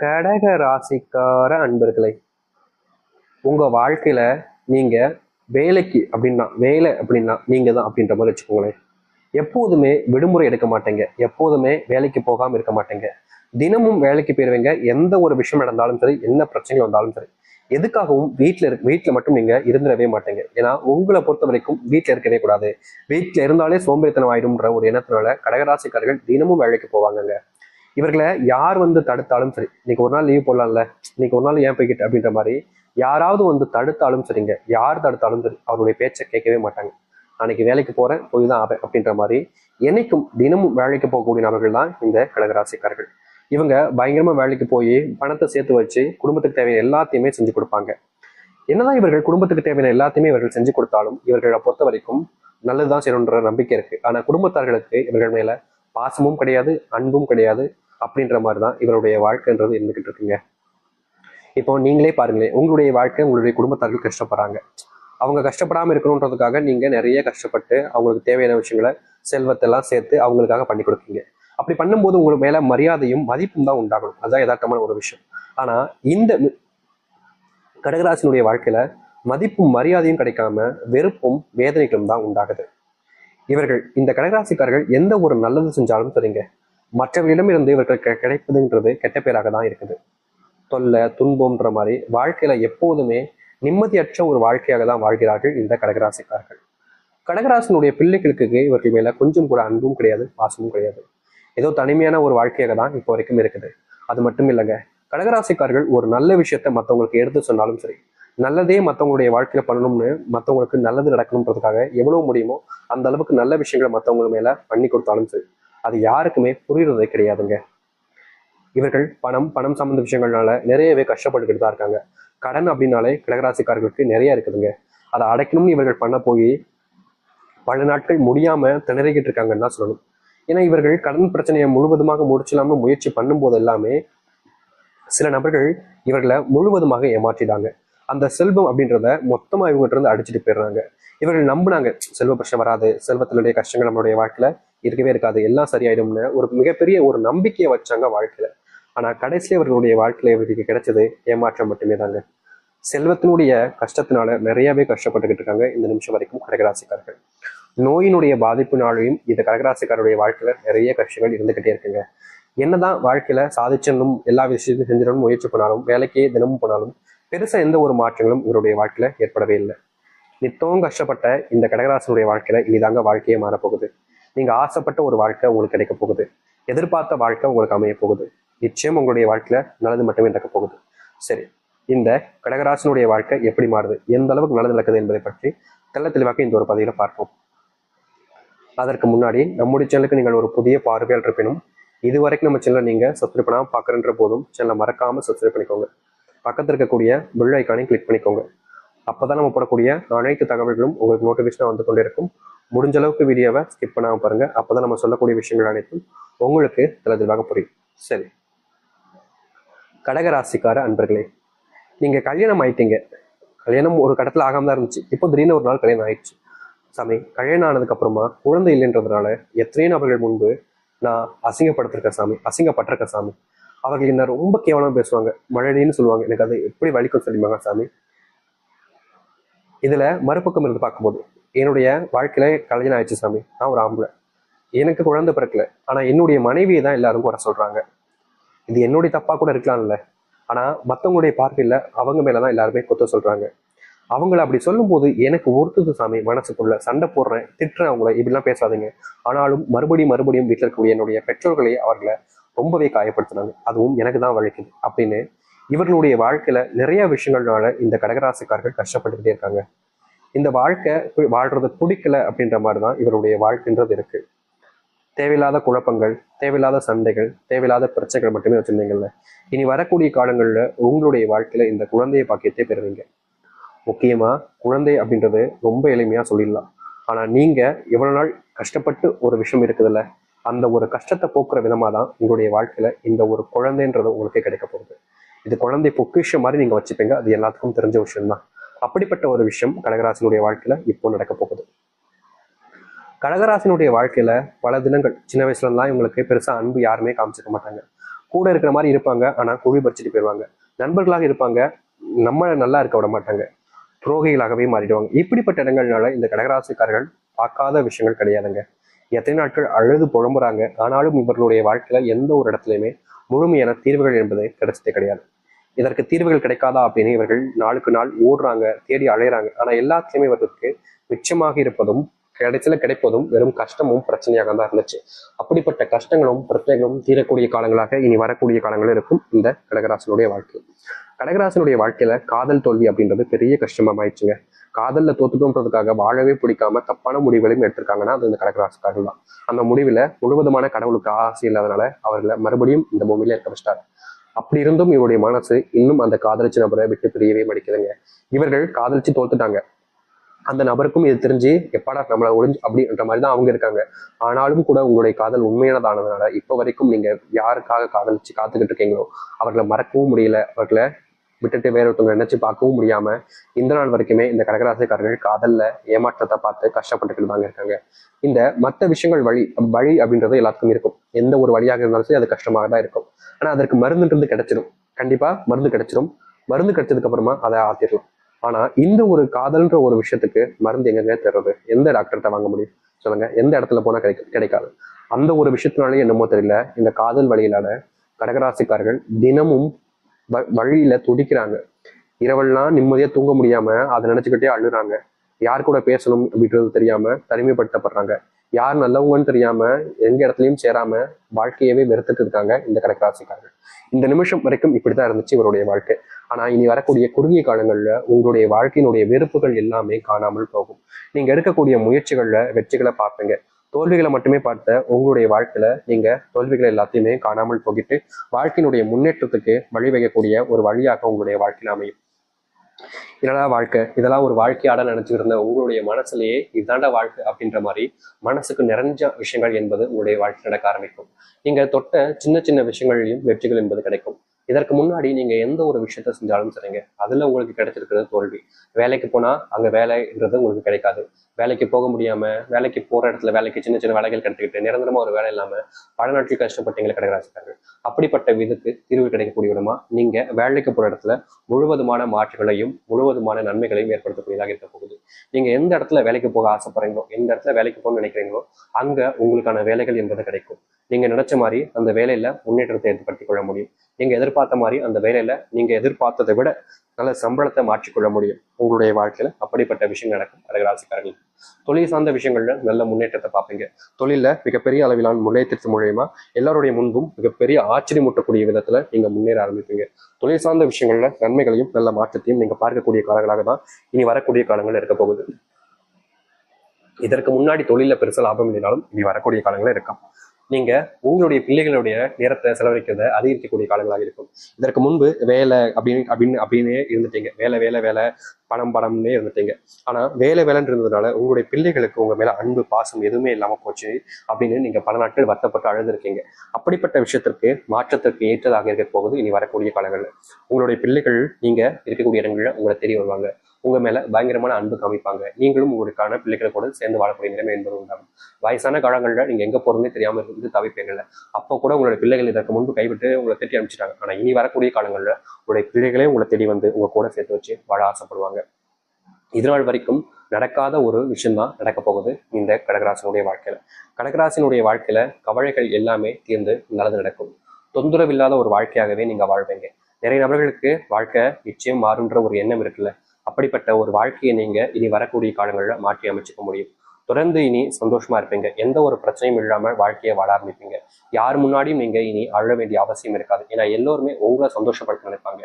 கடக ராசிக்கார அன்பர்களை, உங்க வாழ்க்கையில நீங்க வேலை அப்படின்னா நீங்க தான் அப்படின்ற மாதிரி வச்சுக்கோங்களேன். எப்போதுமே விடுமுறை எடுக்க மாட்டேங்க, எப்போதுமே வேலைக்கு போகாம இருக்க மாட்டேங்க, தினமும் வேலைக்கு போயிருவீங்க. எந்த ஒரு விஷயம் நடந்தாலும் சரி, என்ன பிரச்சனைகள் வந்தாலும் சரி, எதுக்காகவும் வீட்டுல மட்டும் நீங்க இருந்துடவே மாட்டேங்க. ஏன்னா உங்களை பொறுத்த வரைக்கும் வீட்டுல இருக்கவே கூடாது, வீட்டுல இருந்தாலே சோம்பேறித்தனம் ஆயிடும்ன்ற ஒரு எண்ணத்தினால கடகராசிக்காரர்கள் தினமும் வேலைக்கு போவாங்கங்க. இவர்களை யார் வந்து தடுத்தாலும் சரி, இன்னைக்கு ஒரு நாள் லீவ் போடலாம்ல, இன்னைக்கு ஒரு நாள் ஏன் போய்கிட்டு அப்படின்ற மாதிரி யாராவது வந்து தடுத்தாலும் சரிங்க, யார் தடுத்தாலும் சரி அவருடைய பேச்சை கேட்கவே மாட்டாங்க. அன்னைக்கு வேலைக்கு போறேன், போய் தான் ஆவேன் அப்படின்ற மாதிரி என்னைக்கும் தினமும் வேலைக்கு போகக்கூடிய நபர்கள் தான் இந்த கடகராசிக்காரர்கள். இவங்க பயங்கரமா வேலைக்கு போய் பணத்தை சேர்த்து வச்சு குடும்பத்துக்கு தேவையான எல்லாத்தையுமே செஞ்சு கொடுப்பாங்க. என்னதான் இவர்கள் குடும்பத்துக்கு தேவையான எல்லாத்தையுமே இவர்கள் செஞ்சு கொடுத்தாலும் இவர்களை பொறுத்த வரைக்கும் நல்லதுதான் செய்யணுன்ற நம்பிக்கை இருக்கு. ஆனா குடும்பத்தார்களுக்கு இவர்கள் மேல பாசமும் கிடையாது, அன்பும் கிடையாது. அப்படின்ற மாதிரிதான் இவருடைய வாழ்க்கைன்றது இருந்துகிட்டு இருக்குங்க. இப்போ நீங்களே பாருங்களேன், உங்களுடைய வாழ்க்கை உங்களுடைய குடும்பத்தார்கள் கஷ்டப்படுறாங்க. அவங்க கஷ்டப்படாம இருக்கணுன்றதுக்காக நீங்க நிறைய கஷ்டப்பட்டு அவங்களுக்கு தேவையான விஷயங்களை செல்வத்தெல்லாம் சேர்த்து அவங்களுக்காக பண்ணி கொடுப்பீங்க. அப்படி பண்ணும்போது உங்களுக்கு மேல மரியாதையும் மதிப்பும் தான் உண்டாகணும். அதுதான் யதார்த்தமான ஒரு விஷயம். ஆனா இந்த கடகராசினுடைய வாழ்க்கையில மதிப்பும் மரியாதையும் கிடைக்காம வெறுப்பும் வேதனைகளும் தான் உண்டாகுது. இவர்கள் இந்த கடகராசிக்காரர்கள் எந்த ஒரு நல்லது செஞ்சாலும் சரிங்க, மற்றவர்களிடமிருந்து இவர்களுக்கு கிடைப்பதுன்றது கெட்ட பேராக தான் இருக்குது. தொல்லை துன்பம்ன்ற மாதிரி வாழ்க்கையில எப்போதுமே நிம்மதியற்ற ஒரு வாழ்க்கையாக தான் வாழ்கிறார்கள் இந்த கடகராசிக்காரர்கள். கடகராசினுடைய பிள்ளைகளுக்கு இவர்கள் மேல கொஞ்சம் கூட அன்பும் கிடையாது, பாசமும் கிடையாது. ஏதோ தனிமையான ஒரு வாழ்க்கையாக தான் இப்போ வரைக்கும் இருக்குது. அது மட்டும் இல்லைங்க, கடகராசிக்காரர்கள் ஒரு நல்ல விஷயத்த மற்றவங்களுக்கு எடுத்து சொன்னாலும் சரி, நல்லதே மற்றவங்களுடைய வாழ்க்கையில பண்ணணும்னு, மற்றவங்களுக்கு நல்லது நடக்கணுன்றதுக்காக எவ்வளவு முடியுமோ அந்த அளவுக்கு நல்ல விஷயங்களை மற்றவங்க மேல பண்ணி கொடுத்தாலும் சரி, அது யாருக்குமே புரியுறதே கிடையாதுங்க. இவர்கள் பணம் பணம் சம்பந்த விஷயங்கள்னால நிறையவே கஷ்டப்பட்டுக்கிட்டு தான் இருக்காங்க. கடன் அப்படின்னாலே கடகராசிக்காரர்களுக்கு நிறைய இருக்குதுங்க. அதை அடைக்கணும்னு இவர்கள் பண்ண போய் பல நாட்கள் முடியாம திணறிக்கிட்டு இருக்காங்கன்னு தான் சொல்லணும். ஏன்னா இவர்கள் கடன் பிரச்சனையை முழுவதுமாக முடிச்சிடாம முயற்சி பண்ணும்போது எல்லாமே சில நபர்கள் இவர்களை முழுவதுமாக ஏமாற்றிடாங்க. அந்த செல்வம் அப்படின்றத மொத்தமா இவங்ககிட்ட இருந்து அடிச்சுட்டு போயிடுறாங்க. இவர்கள் நம்பினாங்க செல்வ பிரச்சனை வராது, செல்வத்தினுடைய கஷ்டங்கள் நம்மளுடைய வாழ்க்கையில இருக்கவே இருக்காது, எல்லாம் சரியாயிடும்னு ஒரு மிகப்பெரிய ஒரு நம்பிக்கையை வச்சாங்க வாழ்க்கையில. ஆனா கடைசியில இவர்களுடைய வாழ்க்கையில இவர்களுக்கு கிடைச்சது ஏமாற்றம் மட்டுமே தாங்க. செல்வத்தினுடைய கஷ்டத்தினால நிறையவே கஷ்டப்பட்டுக்கிட்டு இருக்காங்க இந்த நிமிஷம் வரைக்கும் கடகராசிக்காரர்கள். நோயினுடைய பாதிப்புனாலையும் இந்த கடகராசிக்காரருடைய வாழ்க்கையில நிறைய கஷ்டங்கள் இருந்துகிட்டே இருக்குங்க. என்னதான் வாழ்க்கையில சாதிச்சணும், எல்லா விஷயத்தையும் செஞ்சிடணும் முயற்சி பண்ணாலும், வேலைக்கே தினமும் போனாலும் பெருசா எந்த ஒரு மாற்றங்களும் இவருடைய வாழ்க்கையில ஏற்படவே இல்லை. நித்தவும் கஷ்டப்பட்ட இந்த கடகராசனுடைய வாழ்க்கையில இனிதாங்க வாழ்க்கையே மாறப்போகுது. நீங்க ஆசைப்பட்ட ஒரு வாழ்க்கை உங்களுக்கு கிடைக்க போகுது, எதிர்பார்த்த வாழ்க்கை உங்களுக்கு அமைய போகுது. நிச்சயம் உங்களுடைய வாழ்க்கையில நல்லது மட்டுமே நடக்க போகுது. சரி, இந்த கடகராசனுடைய வாழ்க்கை எப்படி மாறுது, எந்த அளவுக்கு நல்லது நடக்குது என்பதை பற்றி தெள்ள தெளிவாக இந்த ஒரு பதிவில் பார்ப்போம். அதற்கு முன்னாடி நம்முடைய சேனலுக்கு நீங்கள் ஒரு புதிய பார்வையாளர் இருப்பினும் இதுவரைக்கும் நம்ம சேனலை நீங்க சப்ஸ்கிரைப் பண்ணாம பார்க்குறன்ற போதும் சேனலை மறக்காம சப்ஸ்கிரைப் பண்ணிக்கோங்க. பக்கத்தில் இருக்கக்கூடிய பெல் ஐக்கானையும் கிளிக் பண்ணிக்கோங்க. அப்போதான் நம்ம போடக்கூடிய அனைத்து தகவல்களும் உங்களுக்கு நோட்டிஃபிகேஷனாக வந்து கொண்டே இருக்கும். முடிஞ்ச அளவுக்கு வீடியோவை ஸ்கிப் பண்ணாமல் பாருங்க. அப்போதான் நம்ம சொல்லக்கூடிய விஷயங்கள் அனைத்தும் உங்களுக்கு தெளிவாக புரியும். சரி, கடகராசிக்கார அன்பர்களே, நீங்க கல்யாணம் ஆயிட்டீங்க. கல்யாணம் ஒரு கடத்துல ஆகாம தான் இருந்துச்சு, இப்போ திடீர்னு ஒரு நாள் கல்யாணம் ஆயிடுச்சு. சாமி, கல்யாணம் ஆனதுக்கு அப்புறமா குழந்தை இல்லைன்றதுனால எத்தனையோ நபர்கள் முன்பு நான் அசிங்கப்படுத்திருக்கேன் சாமி, அசிங்கப்பட்டிருக்கேன் சாமி. அவர்கள் என்ன ரொம்ப கேவலமா பேசுவாங்க, மழடின்னு சொல்லுவாங்க. எனக்கு அது எப்படி வலிக்கும் சொல்லிப்பாங்க சாமி. இதுல மறுபக்கம் இருந்து பார்க்கும்போது என்னுடைய வாழ்க்கையில கல்யாணம் ஆயிடுச்சு சாமி, நான் ஒரு ஆம்பளை, எனக்கு குழந்தை பிறக்கல, ஆனா என்னுடைய மனைவியை தான் எல்லாரும் குறை சொல்றாங்க. இது என்னுடைய தப்பா கூட இருக்கலாம்ல, ஆனா மற்றவங்களுடைய பார்வையில அவங்க மேலதான் எல்லாருமே குத்த சொல்றாங்க. அவங்கள அப்படி சொல்லும் போது எனக்கு ஒருத்தது சாமி, மனசுக்குள்ள சண்டை போடுறேன், திட்டுறேன் அவங்கள, இப்படிலாம் பேசாதீங்க. ஆனாலும் மறுபடியும் வீட்டில் இருக்கக்கூடிய என்னுடைய பெற்றோர்களே அவர்களை ரொம்பவே காயப்படுத்துனாங்க, அதுவும் எனக்கு தான் வலிக்குது அப்படின்னு இவர்களுடைய வாழ்க்கையில நிறைய விஷயங்கள்னால இந்த கடகராசிக்காரர்கள் கஷ்டப்பட்டுக்கிட்டே இருக்காங்க. இந்த வாழ்க்கை வாழ்றது பிடிக்கல அப்படின்ற மாதிரிதான் இவருடைய வாழ்க்கைன்றது இருக்கு. தேவையில்லாத குழப்பங்கள், தேவையில்லாத சண்டைகள், தேவையில்லாத பிரச்சனைகள் மட்டுமே வச்சிருந்தீங்கல்ல, இனி வரக்கூடிய காலங்கள்ல உங்களுடைய வாழ்க்கையில இந்த குழந்தைய பாக்கியத்தை பெறுவீங்க. முக்கியமா குழந்தை அப்படின்றது ரொம்ப எளிமையா சொல்லிடலாம். ஆனா நீங்க எவ்வளவு நாள் கஷ்டப்பட்டு ஒரு விஷயம் இருக்குதுல்ல, அந்த ஒரு கஷ்டத்தை போக்குற விதமா தான் உங்களுடைய வாழ்க்கையில இந்த ஒரு குழந்தைன்றது உங்களுக்கு கிடைக்க போகுது. இது குழந்தை பொக்கிஷம் மாதிரி நீங்க வச்சுப்பீங்க, அது எல்லாத்துக்கும் தெரிஞ்ச விஷயம் தான். அப்படிப்பட்ட ஒரு விஷயம் கடகராசினுடைய வாழ்க்கையில இப்போ நடக்க போகுது. கடகராசினுடைய வாழ்க்கையில பல தினங்கள் சின்ன வயசுல எல்லாம் இவங்களுக்கு பெருசா அன்பு யாருமே காமிச்சிக்க மாட்டாங்க. கூட இருக்கிற மாதிரி இருப்பாங்க, ஆனா குழி பறிச்சுட்டு போயிடுவாங்க. நண்பர்களாக இருப்பாங்க, நம்ம நல்லா இருக்க விட மாட்டாங்க, துரோகிகளாகவே மாறிடுவாங்க. இப்படிப்பட்ட இடங்கள்னால இந்த கடகராசிக்காரர்கள் பார்க்காத விஷயங்கள் கிடையாதுங்க. எத்தனை நாட்கள் அழுது புலம்புறாங்க, ஆனாலும் இவர்களுடைய வாழ்க்கையில எந்த ஒரு இடத்துலையுமே முழுமையான தீர்வுகள் என்பது கிடைச்சதே கிடையாது. இதற்கு தீர்வுகள் கிடைக்காதா அப்படின்னு இவர்கள் நாளுக்கு நாள் ஓடுறாங்க, தேடி அலையிறாங்க. ஆனா எல்லாத்துலயுமே இவர்களுக்கு மிச்சமாக இருப்பதும் கிடைச்சல கிடைப்பதும் வெறும் கஷ்டமும் பிரச்சனையாக தான் இருந்துச்சு. அப்படிப்பட்ட கஷ்டங்களும் பிரச்சனைகளும் தீரக்கூடிய காலங்களாக இனி வரக்கூடிய காலங்களும் இருக்கும் இந்த கடகராசனுடைய வாழ்க்கை. கடகராசனுடைய வாழ்க்கையில காதல் தோல்வி அப்படின்றது பெரிய கஷ்டமா ஆயிடுச்சுங்க. காதல்ல தோத்துட்டோன்றதுக்காக வாழவே பிடிக்காம தப்பான முடிவுகளையும் எடுத்திருக்காங்கன்னா அது இந்த கடகராசிக்காரர்கள் தான். அந்த முடிவுல முழுவதுமான கடவுளுக்கு ஆசை இல்லாதனால அவர்களை மறுபடியும் இந்த பூமியில இருக்க வச்சிட்டாரு. அப்படி இருந்தும் இவருடைய மனசு இன்னும் அந்த காதலிச்சு நபரை விட்டு பிரியவே மடிக்குதுங்க. இவர்கள் காதலிச்சு தோத்துட்டாங்க, அந்த நபருக்கும் இது தெரிஞ்சு எப்பாடா நம்மளை ஒழிஞ்சு அப்படின்ற மாதிரி தான் அவங்க இருக்காங்க. ஆனாலும் கூட உங்களுடைய காதல் உண்மையானதானதுனால இப்ப வரைக்கும் நீங்க யாருக்காக காதலிச்சு காத்துக்கிட்டு இருக்கீங்களோ அவர்களை மறக்கவும் முடியல, அவர்களை விட்டுட்டு வேற ஒருத்தவங்க நினைச்சு பார்க்கவும் முடியாம இந்த நாள் வரைக்குமே இந்த கடகராசிக்காரர்கள் காதல்ல ஏமாற்றத்தை பார்த்து கஷ்டப்பட்டுக்கிட்டு தாங்க இருக்காங்க. இந்த மற்ற விஷயங்கள் வழி வழி அப்படின்றது எல்லாத்துக்கும் இருக்கும். எந்த ஒரு வழியாக இருந்தாலும் சரி அது கஷ்டமாக தான் இருக்கும். ஆனா அதற்கு மருந்துன்றது கிடைச்சிடும், கண்டிப்பா மருந்து கிடைச்சிடும். மருந்து கிடைச்சதுக்கு அப்புறமா அதை ஆத்திரலாம். ஆனா இந்த ஒரு காதல்ன்ற ஒரு விஷயத்துக்கு மருந்து எங்க தர்றது? எந்த டாக்டர்கிட்ட வாங்க முடியும் சொல்லுங்க? எந்த இடத்துல போனா கிடைக்காது. அந்த ஒரு விஷயத்தினாலே என்னமோ தெரியல, இந்த காதல் வழியிலான கடகராசிக்காரர்கள் தினமும் வழியில துடிக்கிறாங்க. இரவெல்லாம் நிம்மதியா தூங்க முடியாம அதை நினைச்சுக்கிட்டே அழுறாங்க. யார் கூட பேசணும் அப்படின்றது தெரியாம தனிமைப்படுத்தப்படுறாங்க. யார் நல்லவங்கன்னு தெரியாம எங்க இடத்துலயும் சேராம வாழ்க்கையவே வெறுத்துட்டு இருக்காங்க இந்த கடகராசிக்காரர்கள். இந்த நிமிஷம் வரைக்கும் இப்படித்தான் இருந்துச்சு இவருடைய வாழ்க்கை. ஆனா இனி வரக்கூடிய குறுகிய காலங்கள்ல உங்களுடைய வாழ்க்கையினுடைய வெறுப்புகள் எல்லாமே காணாமல் போகும். நீங்க எடுக்கக்கூடிய முயற்சிகள்ல வெற்றிகளை பார்ப்பீங்க. தோல்விகளை மட்டுமே பார்த்த உங்களுடைய வாழ்க்கையில நீங்க தோல்விகளை எல்லாத்தையுமே காணாமல் போகிட்டு வாழ்க்கையினுடைய முன்னேற்றத்துக்கு வழிவகைக்கூடிய ஒரு வழியாக உங்களுடைய வாழ்க்கையில அமையும். என்னடா வாழ்க்கை, இதெல்லாம் ஒரு வாழ்க்கையாட நினைச்சுட்டு இருந்த உங்களுடைய மனசுலயே இதாண்டா வாழ்க்கை அப்படின்ற மாதிரி மனசுக்கு நிறைஞ்ச விஷயங்கள் என்பது உங்களுடைய வாழ்க்கை நடக்க ஆரம்பிக்கும். நீங்க தொட்ட சின்ன சின்ன விஷயங்களையும் வெற்றிகள் என்பது கிடைக்கும். இதற்கு முன்னாடி நீங்க எந்த ஒரு விஷயத்த செஞ்சாலும் சரிங்க, அதுல உங்களுக்கு கிடைச்சிருக்கிறது தோல்வி. வேலைக்கு போனா அங்க வேலைன்றது உங்களுக்கு கிடைக்காது. வேலைக்கு போக முடியாம வேலைக்கு போற இடத்துல வேலைக்கு சின்ன சின்ன வேலைகள் கிடைச்சிக்கிட்டு நிரந்தரமா ஒரு வேலை இல்லாம பல நாட்கள் கஷ்டப்பட்டீங்களே கடகராசிக்காரர்கள். அப்படிப்பட்ட விதத்துக்கு தீர்வு கிடைக்கக்கூடிய விடமா நீங்க வேலைக்கு போற இடத்துல முழுவதுமான மாற்றங்களையும் முழுவதுமான நன்மைகளையும் ஏற்படுத்தக்கூடியதாக இருக்க போகுது. நீங்க எந்த இடத்துல வேலைக்கு போக ஆசைப்படுறீங்களோ, எந்த இடத்துல வேலைக்கு போகணும்னு நினைக்கிறீங்களோ அங்க உங்களுக்கான வேலைகள் என்பது கிடைக்கும். நீங்க நினைச்ச மாதிரி அந்த வேலையில முன்னேற்றத்தை ஏற்படுத்திக் கொள்ள முடியும். நீங்க எதிர்பார்த்த மாதிரி அந்த வேலையில நீங்க எதிர்பார்த்ததை விட நல்ல சம்பளத்தை மாற்றிக்கொள்ள முடியும். உங்களுடைய வாழ்க்கையில அப்படிப்பட்ட விஷயம் நடக்கும் கடகராசிக்காரர்கள். தொழில் சார்ந்த விஷயங்கள்ல நல்ல முன்னேற்றத்தை பார்ப்பீங்க. தொழில மிகப்பெரிய அளவிலான முன்னேற்றத்தின் மூலியமா எல்லாருடைய முன்பும் மிகப்பெரிய ஆச்சரியமூட்டக்கூடிய விதத்துல நீங்க முன்னேற ஆரம்பிப்பீங்க. தொழில் சார்ந்த விஷயங்கள்ல நன்மைகளையும் நல்ல மாற்றத்தையும் நீங்க பார்க்கக்கூடிய காலங்களாக தான் இனி வரக்கூடிய காலங்கள் இருக்க போகுது. இதற்கு முன்னாடி தொழில பெருசா லாபம் இல்லைனாலும் இனி வரக்கூடிய காலங்களே இருக்கும். நீங்க உங்களுடைய பிள்ளைகளுடைய நேரத்தை செலவழிக்கிறத அதிகரிக்கக்கூடிய காலங்களாக இருக்கும். இதற்கு முன்பு வேலை அப்படின்னு இருந்துட்டீங்க. வேலை வேலை வேலை, பணம் பணம்னே இருந்துட்டீங்க. ஆனா வேலை வேலைன்னு இருந்ததுனால உங்களுடைய பிள்ளைகளுக்கு உங்க மேல அன்பு பாசம் எதுவுமே இல்லாம போச்சு அப்படின்னு நீங்க பல நாட்கள் வருத்தப்பட்டு அழுதுருக்கீங்க. அப்படிப்பட்ட விஷயத்திற்கு மாற்றத்திற்கு ஏற்றதாக இருக்க போகுது இனி வரக்கூடிய காலங்கள்ல. உங்களுடைய பிள்ளைகள் நீங்க இருக்கக்கூடிய இடங்கள்ல உங்களை தெரிய வருவாங்க. உங்க மேல பயங்கரமான அன்பு காமிப்பாங்க. நீங்களும் உங்களுக்கான பிள்ளைகளை கூட சேர்ந்து வாழக்கூடிய நிலைமை என்பது உண்டாகும். வயசான காலங்கள்ல நீங்க எங்க போறதுனே தெரியாம இருந்து தவிப்பீங்கல்ல, அப்போ கூட உங்களுடைய பிள்ளைகள் இதற்கு முன்பு கைவிட்டு உங்களை திட்டி அனுப்பிச்சிட்டாங்க. ஆனா இனி வரக்கூடிய காலங்கள்ல உங்களுடைய பிள்ளைகளே உங்களை தேடி வந்து உங்க கூட சேர்த்து வச்சு வாழ ஆசைப்படுவாங்க. இதனால் வரைக்கும் நடக்காத ஒரு விஷயம்தான் நடக்க போகுது இந்த கடகராசினுடைய வாழ்க்கையில. கடகராசினுடைய வாழ்க்கையில கவலைகள் எல்லாமே தீர்ந்து நல்லது நடக்கும். தொந்தரவு இல்லாத ஒரு வாழ்க்கையாகவே நீங்க வாழ்வீங்க. நிறைய நபர்களுக்கு வாழ்க்கை நிச்சயம் மாறுன்ற ஒரு எண்ணம் இருக்குல்ல, அப்படிப்பட்ட ஒரு வாழ்க்கையை நீங்க இனி வரக்கூடிய காலங்களில் மாற்றி அமைச்சுக்க முடியும். தொடர்ந்து இனி சந்தோஷமா இருப்பீங்க. எந்த ஒரு பிரச்சனையும் இல்லாமல் வாழ்க்கையை வாழ ஆரம்பிப்பீங்க. யார் முன்னாடியும் நீங்க இனி அழ வேண்டிய அவசியம் இருக்காது. ஏன்னா எல்லோருமே உங்களை சந்தோஷப்படுத்த நினைப்பாங்க.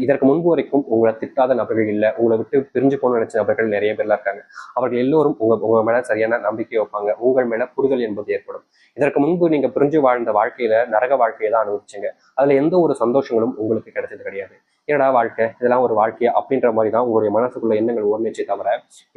இதற்கு முன்பு வரைக்கும் உங்களை திட்டாத நபர்கள் இல்லை, உங்களை விட்டு பிரிஞ்சு போகணும்னு நினைச்ச நபர்கள் நிறைய பேர்ல இருக்காங்க. அவர்கள் எல்லோரும் உங்க மேல சரியான நம்பிக்கை வைப்பாங்க. உங்கள் மேல புரிதல் என்பது ஏற்படும். இதற்கு முன்பு நீங்க பிரிஞ்சு வாழ்ந்த வாழ்க்கையில நரக வாழ்க்கையை தான் அனுபவிச்சீங்க. அதுல எந்த ஒரு சந்தோஷங்களும் உங்களுக்கு கிடைச்சது கிடையாது. என்னடா வாழ்க்கை, இதெல்லாம் ஒரு வாழ்க்கையா அப்படின்ற மாதிரி தான் உங்களுடைய மனசுக்குள்ள எண்ணங்கள் ஓர்ந்துச்சே தவிர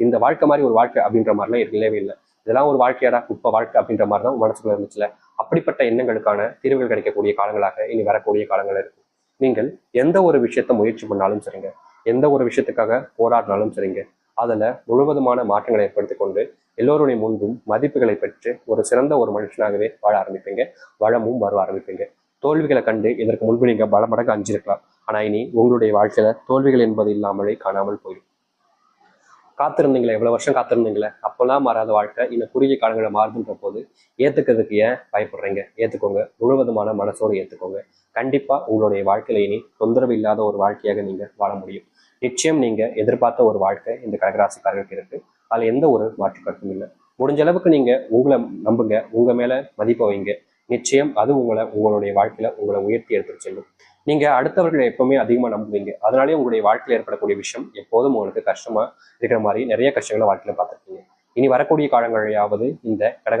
இந்த வாழ்க்கை மாதிரி ஒரு வாழ்க்கை அப்படின்ற மாதிரிலாம் இல்லவே இல்லை. இதெல்லாம் ஒரு வாழ்க்கையாடா இப்ப வாழ்க்கை அப்படின்ற மாதிரி தான் மனசுக்குள்ள இருந்துச்சுல. அப்படிப்பட்ட எண்ணங்களுக்கான தீர்வுகள் கிடைக்கக்கூடிய காலங்களாக இனி வரக்கூடிய காலங்கள் இருக்கும். நீங்கள் எந்த ஒரு விஷயத்த முயற்சி பண்ணாலும் சரிங்க, எந்த ஒரு விஷயத்துக்காக போராடினாலும் சரிங்க, அதுல முழுவதுமான மாற்றங்களை ஏற்படுத்தி கொண்டு எல்லோருடைய முன்பும் மதிப்புகளை பெற்று ஒரு சிறந்த ஒரு மனுஷனாகவே வாழ ஆரம்பிப்பீங்க. வளமும் வர ஆரம்பிப்பீங்க. தோல்விகளை கண்டு இதற்கு முன்பு நீங்க பல மடங்கு அஞ்சிருக்கலாம். ஆனா இனி உங்களுடைய வாழ்க்கையில தோல்விகள் என்பது இல்லாமலே காணாமல் போயிடும். காத்திருந்தீங்களே, எவ்வளவு வருஷம் காத்திருந்தீங்களே, அப்பெல்லாம் மாறாத வாழ்க்கை இன்னும் குறுகிய காலங்களை மாறுதுன்ற போது ஏத்துக்கிறதுக்கு ஏன் பயப்படுறீங்க? ஏத்துக்கோங்க, முழுவதுமான மனசோடு ஏத்துக்கோங்க. கண்டிப்பா உங்களுடைய வாழ்க்கையில இனி தொந்தரவு இல்லாத ஒரு வாழ்க்கையாக நீங்க வாழ முடியும். நிச்சயம் நீங்க எதிர்பார்த்த ஒரு வாழ்க்கை இந்த கடகராசிக்காரர்களுக்கு இருக்கு. அதுல எந்த ஒரு மாற்று கருத்தும் இல்லை. முடிஞ்ச அளவுக்கு நீங்க உங்களை நம்புங்க, உங்க மேல மதிப்பை வைங்க. நிச்சயம் அது உங்களுடைய வாழ்க்கையில உங்களை உயர்த்தி எடுத்துட்டு செல்லும். நீங்க அடுத்தவர்களை எப்பவுமே அதிகமா நம்புவீங்க. அதனாலேயே உங்களுடைய வாழ்க்கையில் ஏற்படக்கூடிய விஷயம் எப்போதும் உங்களுக்கு கஷ்டமா இருக்கிற மாதிரி நிறைய கஷ்டங்களை வாழ்க்கையில பார்த்துருக்கீங்க. இனி வரக்கூடிய காலங்களையாவது இந்த கடக